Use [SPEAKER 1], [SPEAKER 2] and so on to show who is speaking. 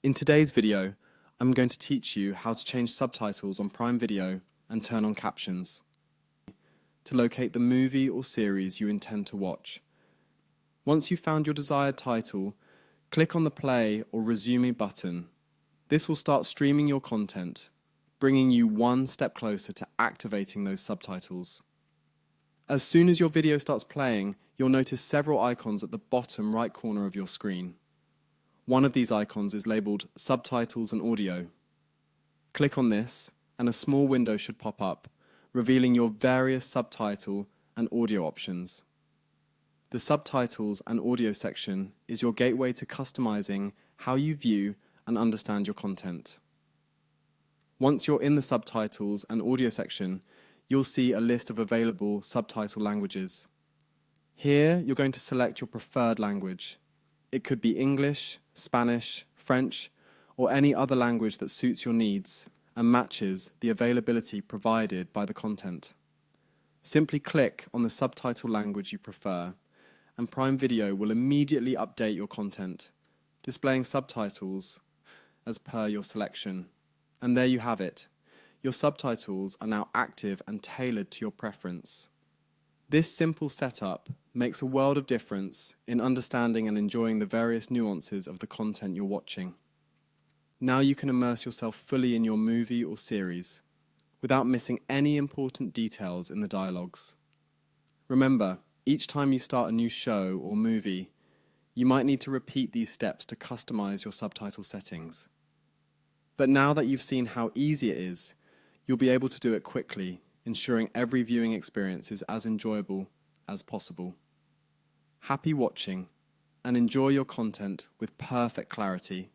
[SPEAKER 1] In today's video, I'm going to teach you how to change subtitles on Prime Video and turn on captions to locate the movie or series you intend to watch. Once you've found your desired title, click on the play or resume button. This will start streaming your content, bringing you one step closer to activating those subtitles. As soon as your video starts playing, you'll notice several icons at the bottom right corner of your screen. One of these icons is labeled Subtitles and Audio. Click on this and a small window should pop up, revealing your various subtitle and audio options. The Subtitles and Audio section is your gateway to customizing how you view and understand your content. Once you're in the Subtitles and Audio section, you'll see a list of available subtitle languages. Here, you're going to select your preferred language. It could be English, Spanish, French, or any other language that suits your needs and matches the availability provided by the content. Simply click on the subtitle language you prefer, and Prime Video will immediately update your content, displaying subtitles as per your selection. And there you have it. Your subtitles are now active and tailored to your preference. This simple setup makes a world of difference in understanding and enjoying the various nuances of the content you're watching. Now you can immerse yourself fully in your movie or series without missing any important details in the dialogues. Remember, each time you start a new show or movie, you might need to repeat these steps to customize your subtitle settings. But now that you've seen how easy it is, you'll be able to do it quickly, ensuring every viewing experience is as enjoyable as possible. Happy watching, and enjoy your content with perfect clarity.